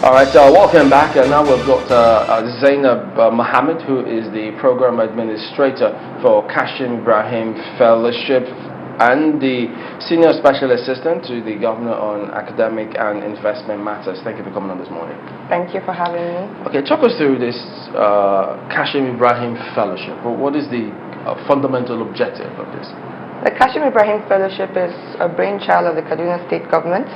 All right, welcome back. Now we've got Zainab Mohammed, who is the program administrator for Kashim Ibrahim Fellowship and the senior special assistant to the governor on academic and investment matters. Thank you for coming on this morning. Thank you for having me. Okay, talk us through this Kashim Ibrahim Fellowship. What is the fundamental objective of this? The Kashim Ibrahim Fellowship is a brainchild of the Kaduna State government.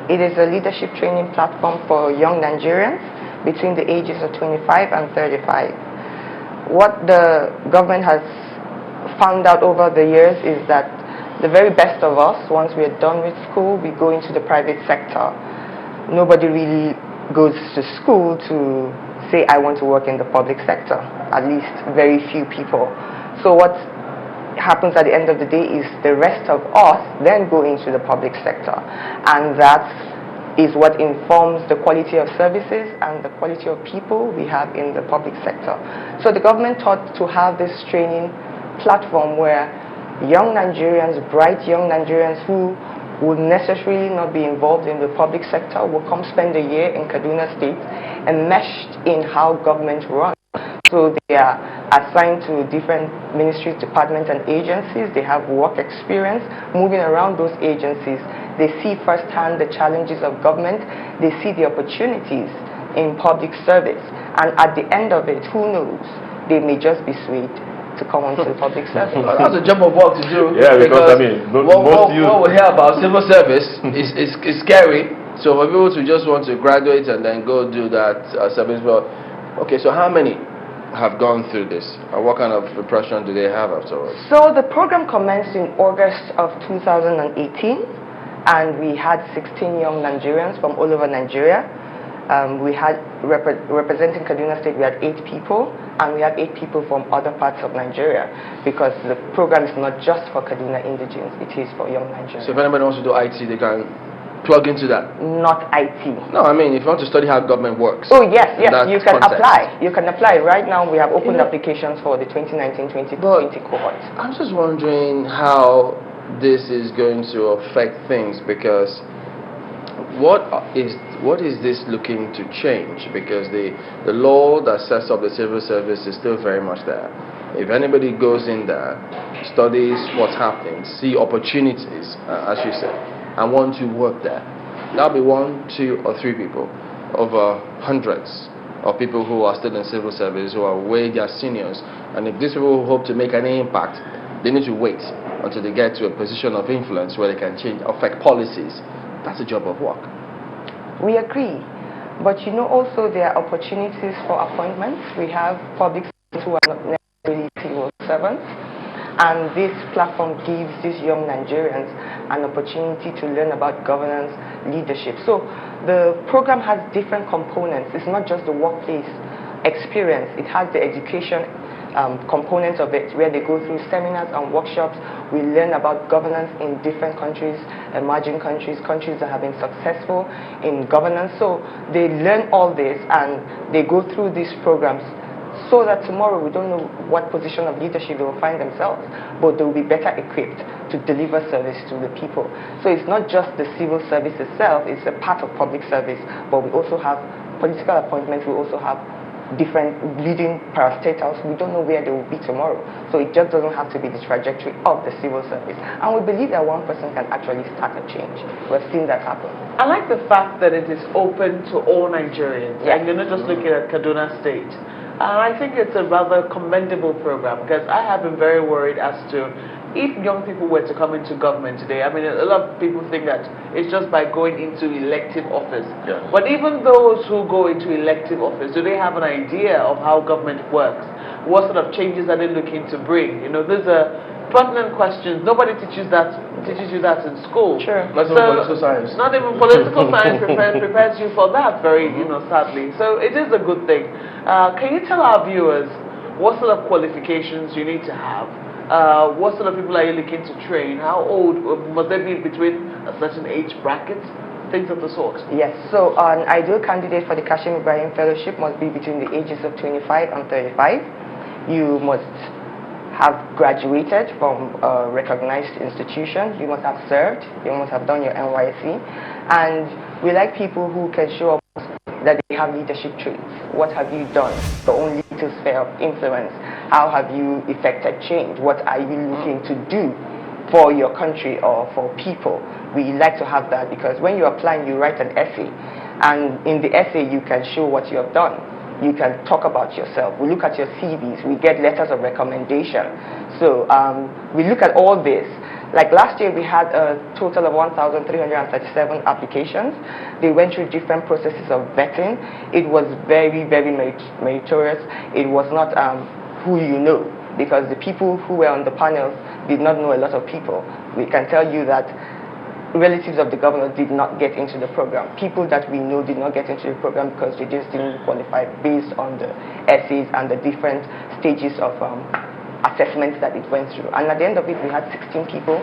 It is a leadership training platform for young Nigerians between the ages of 25 and 35. What the government has found out over the years is that the very best of us, once we are done with school, we go into the private sector. Nobody really goes to school to say, I want to work in the public sector, at least very few people. So what happens at the end of the day is the rest of us then go into the public sector, and that is what informs the quality of services and the quality of people we have in the public sector. So the government thought to have this training platform where young Nigerians, bright young Nigerians who would necessarily not be involved in the public sector will come spend a year in Kaduna State enmeshed in how government runs. So they are assigned to different ministries, departments, and agencies. They have work experience moving around those agencies. They see firsthand the challenges of government. They see the opportunities in public service. And at the end of it, who knows, they may just be swayed to come onto the public service. That's a job of work to do. Yeah, because I mean, what we hear about civil service is scary. So for people to just want to graduate and then go do that service, well, okay, so how many have gone through this, and what kind of impression do they have afterwards? So the program commenced in August of 2018, and we had 16 young Nigerians from all over Nigeria. We had representing Kaduna State, we had 8 people, and we have 8 people from other parts of Nigeria, because the program is not just for Kaduna indigenes, it is for young Nigerians. So if anybody wants to do IT, they can plug into that? Not IT. No, I mean, if you want to study how government works. Oh, yes, you can context. apply. You can apply. Right now, we have opened applications for the 2019-2020 cohort. I'm just wondering how this is going to affect things, because what is this looking to change? Because the law that sets up the civil service is still very much there. If anybody goes in there, studies what's happening, see opportunities, as you said, and want to work there, that'll be 1, 2, or 3 people over hundreds of people who are still in civil service, who are way their seniors. And if these people hope to make any impact, they need to wait until they get to a position of influence where they can affect policies. That's a job of work. We agree, but you know, also there are opportunities for appointments. We have public servants who are not necessarily civil servants, and this platform gives these young Nigerians an opportunity to learn about governance, leadership. So the program has different components. It's not just the workplace experience. It has the education components of it, where they go through seminars and workshops. We learn about governance in different countries, emerging countries, countries that have been successful in governance. So they learn all this, and they go through these programs so that tomorrow we don't know what position of leadership they will find themselves, but they will be better equipped to deliver service to the people. So it's not just the civil service itself, it's a part of public service, but we also have political appointments, we also have different leading parastatals. We don't know where they will be tomorrow. So it just doesn't have to be the trajectory of the civil service. And we believe that one person can actually start a change. We've seen that happen. I like the fact that it is open to all Nigerians. Yes. And you're not just looking at Kaduna State. And I think it's a rather commendable program, because I have been very worried as to if young people were to come into government today. I mean, a lot of people think that it's just by going into elective office. Yeah. But even those who go into elective office, do they have an idea of how government works? What sort of changes are they looking to bring? You know, there's a pertinent questions. Nobody teaches you that in school. Sure. Not even political science. Not even political science prepares you for that, very, sadly. So it is a good thing. Can you tell our viewers what sort of qualifications you need to have? What sort of people are you looking to train? How old must they be between a certain age bracket? Things of the sort. Yes, so an ideal candidate for the Kashim Ibrahim Fellowship must be between the ages of 25 and 35. You must have graduated from a recognized institution. You must have served. You must have done your NYC. And we like people who can show up that they have leadership traits. What have you done? Your own little sphere of influence. How have you effected change? What are you looking to do for your country or for people? We like to have that, because when you're applying, you write an essay, and in the essay you can show what you have done. You can talk about yourself. We look at your CVs. We get letters of recommendation. So we look at all this. Like last year, we had a total of 1,337 applications. They went through different processes of vetting. It was very, very meritorious. It was not who you know, because the people who were on the panels did not know a lot of people. We can tell you that relatives of the governor did not get into the program. People that we know did not get into the program because they just didn't qualify based on the essays and the different stages of assessments that it went through. And at the end of it, we had 16 people,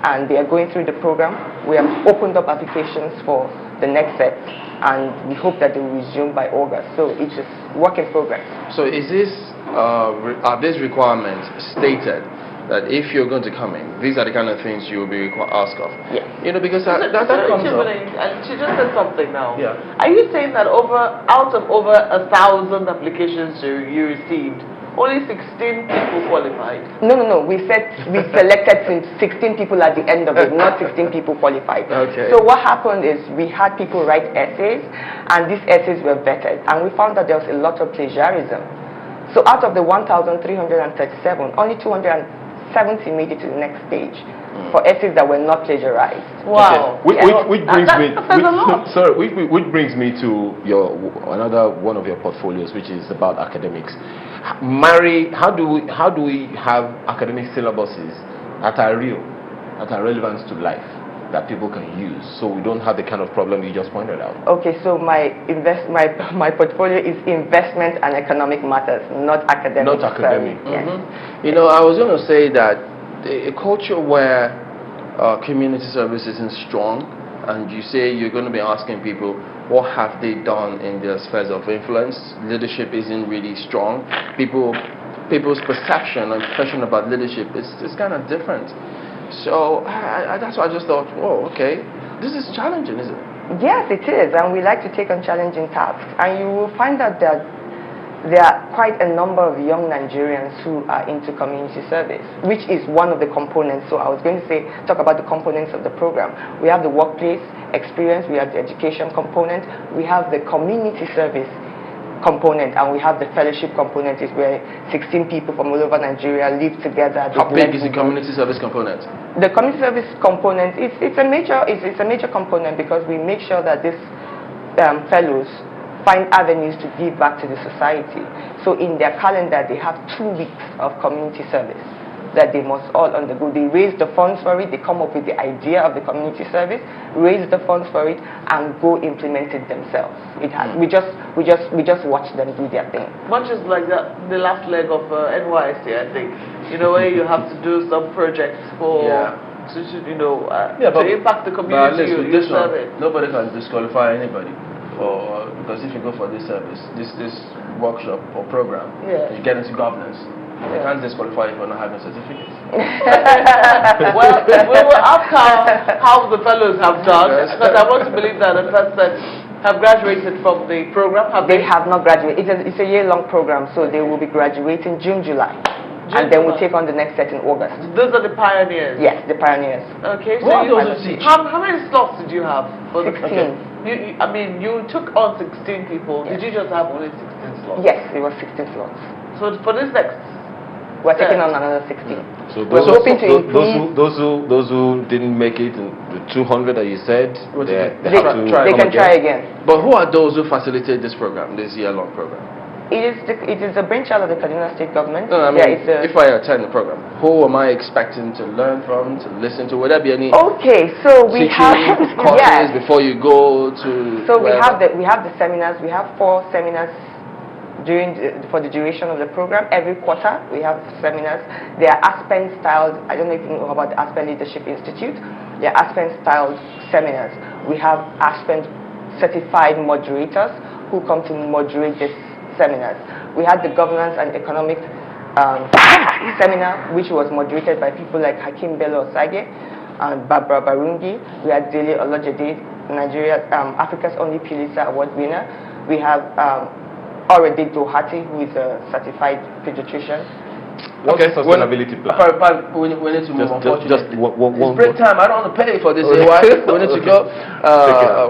and they are going through the program. We have opened up applications for the next set, and we hope that they will resume by August. So it's a work in progress. So is this, are these requirements stated that if you're going to come in, these are the kind of things you will be asked of? Yes. You know, because that comes up. And she just said something now. Yeah. Are you saying that out of over 1,000 applications you received, only 16 people qualified? No. We selected 16 people at the end of it, not 16 people qualified. Okay. So what happened is we had people write essays, and these essays were vetted, and we found that there was a lot of plagiarism. So out of the 1,337, only 270 made it to the next stage for essays that were not plagiarized. Wow. Okay. Which brings me. That's a lot. Sorry, which brings me to another one of your portfolios, which is about academics. How do we have academic syllabuses that are real, that are relevant to life, that people can use, so we don't have the kind of problem you just pointed out? Okay, so my portfolio is investment and economic matters, not academic. Not academic. Yes. You know, I was going to say that a culture where community service isn't strong, and you say you're going to be asking people what have they done in their spheres of influence, leadership isn't really strong. People's perception and impression about leadership is kind of different. So that's why I just thought, whoa, okay, this is challenging, isn't it? Yes, it is, and we like to take on challenging tasks. And you will find out that there are quite a number of young Nigerians who are into community service, which is one of the components. So I was going to talk about the components of the program. We have the workplace experience, we have the education component, we have the community service component, and we have the fellowship component, is where 16 people from all over Nigeria live together. How big is the community service component? The community service component it's a major component, because we make sure that these fellows find avenues to give back to the society. So in their calendar, they have 2 weeks of community service that they must all undergo. They raise the funds for it, they come up with the idea of the community service, raise the funds for it, and go implement it themselves. We just watch them do their thing. Much as like the last leg of NYC, I think. You know, where you have to do some projects for to impact the community you serve it. Nobody can disqualify anybody. Because if you go for this service, this workshop or program, you get into governance. You can't disqualify you for not having certificates. Well, we will ask how the fellows have done, because I want to believe that the person have graduated from the program. They have not graduated. It's a year-long program, so they will be graduating June, July. And then we'll take on the next set in August. Those are the pioneers? Yes, the pioneers. Okay, so how many slots did you have? For 16. You took on 16 people. Yes. Did you just have only 16 slots? Yes, it was 16 slots. So for this next, we're taking on another 16. So we're hoping to increase. Those who didn't make it, the 200 that you said, they can try again. But who are those who facilitate this program, this year-long program? It is a brainchild of the Kaduna State government. No, I mean, if I attend the program, who am I expecting to learn from, to listen to? Would there be any? Okay, so we have courses before you go to. So we have the seminars. We have 4 seminars for the duration of the program. Every quarter we have seminars. They are Aspen styled. I don't know if you know about the Aspen Leadership Institute. They are Aspen styled seminars. We have Aspen certified moderators who come to moderate this seminars. We had the governance and economic seminar, which was moderated by people like Hakim Bello Osage and Barbara Barungi. We had Dele Olojede, Nigeria, Africa's only Pulitzer Award winner. We have already Dohati, who is a certified pediatrician. What's the sustainability plan? We need to move on. Just one. It's break time. I don't want to pay for this. We need to go.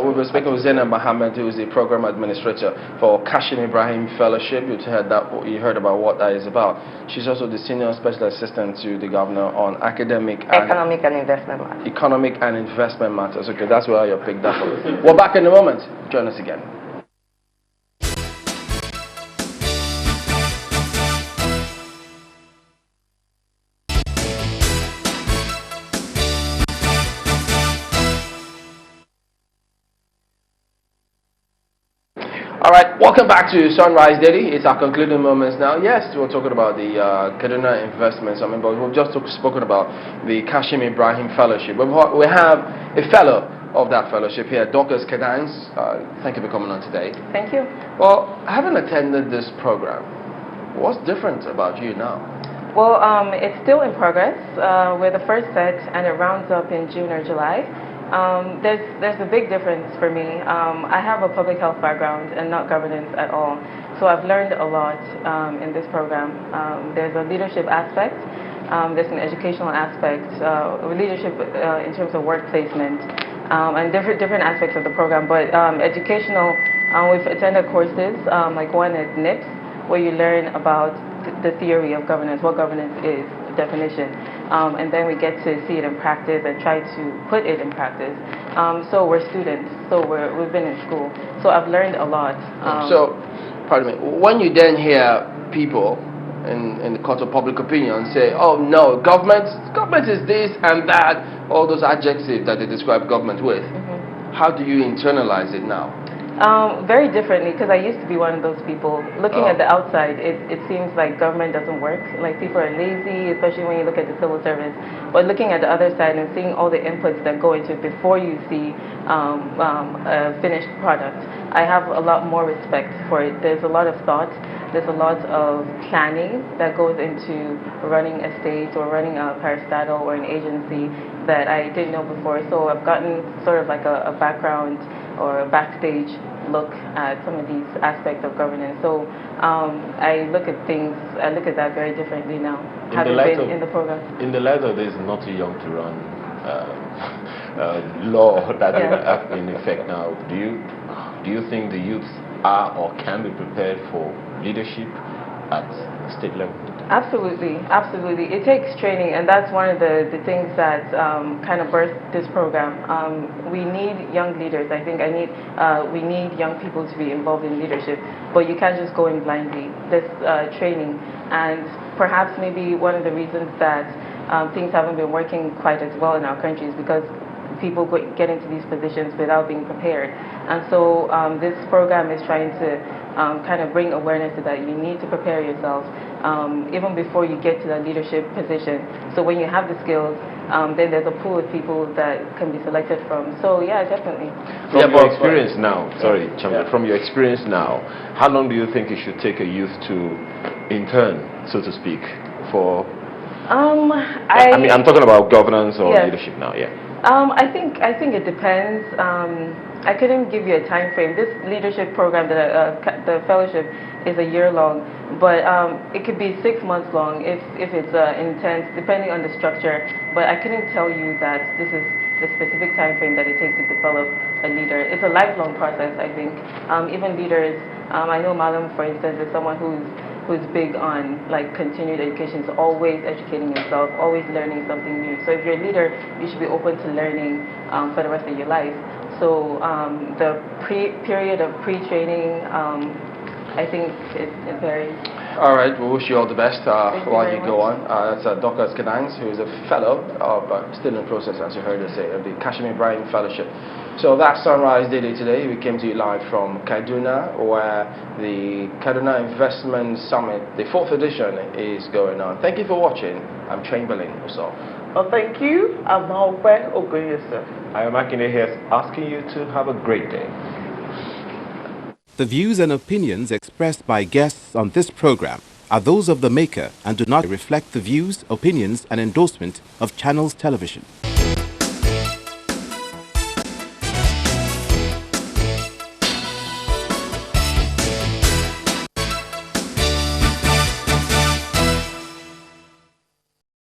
We've been speaking with Zainab Mohammed, who is the program administrator for Kashim Ibrahim Fellowship. You heard about what that is about. She's also the senior special assistant to the governor on economic and investment matters. Okay, that's where you picked that from. We're back in a moment. Join us again. All right, welcome back to Sunrise Daily. It's our concluding moments now. Yes, we're talking about the Kaduna investments. I mean, but we've just spoken about the Kashim Ibrahim Fellowship. We have a fellow of that fellowship here, Dr. Kadans. Thank you for coming on today. Thank you. Well, having attended this program, what's different about you now? Well, it's still in progress. We're the first set, and it rounds up in June or July. There's a big difference for me. I have a public health background and not governance at all. So I've learned a lot in this program. There's a leadership aspect, there's an educational aspect, leadership in terms of work placement, and different aspects of the program. But educational, we've attended courses like one at NIPS, where you learn about the theory of governance, what governance is, definition, and then we get to see it in practice and try to put it in practice. So we're students, so we've been in school, so I've learned a lot. So, pardon me, when you then hear people in the court of public opinion say, oh no, government is this and that, all those adjectives that they describe government with, how do you internalize it now? Very differently, because I used to be one of those people. Looking at the outside, it seems like government doesn't work. Like people are lazy, especially when you look at the civil service. But looking at the other side and seeing all the inputs that go into it before you see a finished product, I have a lot more respect for it. There's a lot of thought. There's a lot of planning that goes into running a state or running a parastatal or an agency that I didn't know before. So I've gotten sort of like a background or a backstage look at some of these aspects of governance. So I look at that very differently now, having been in the program. In the light of this, not too young to run law that is in effect now, do you think the youths are or can be prepared for leadership at state level? Absolutely, absolutely. It takes training, and that's one of the things that kind of birthed this program. We need young leaders. I think we need young people to be involved in leadership, but you can't just go in blindly. There's training, and perhaps maybe one of the reasons that things haven't been working quite as well in our country is because people get into these positions without being prepared. And so this program is trying to kind of bring awareness to that. You need to prepare yourself even before you get to that leadership position. So when you have the skills, then there's a pool of people that can be selected from. So yeah, definitely. From your experience now, from your experience now, how long do you think it should take a youth to intern, so to speak, for... I mean, I'm talking about governance or leadership now, I think it depends. I couldn't give you a time frame. This leadership program, the fellowship, is a year long, but it could be 6 months long if it's intense, depending on the structure. But I couldn't tell you that this is the specific time frame that it takes to develop a leader. It's a lifelong process, I think. Even leaders, I know Malam, for instance, is someone who's big on like continued education, so always educating yourself, always learning something new. So if you're a leader, you should be open to learning for the rest of your life. So the period of pre-training, I think it varies. All right, we wish you all the best while you go on. That's Dr. Skedangs, who is a fellow, but still in process, as you heard us say, of the Kashim Ibrahim Fellowship. So that's Sunrise Daily today. We came to you live from Kaduna, where the Kaduna Investment Summit, the 4th edition, is going on. Thank you for watching. I'm Chamberlain Usof. Oh, thank you. I'm Maokwe Ogoyesef. I am Akine here asking you to have a great day. The views and opinions expressed by guests on this program are those of the maker and do not reflect the views, opinions, and endorsement of Channels Television.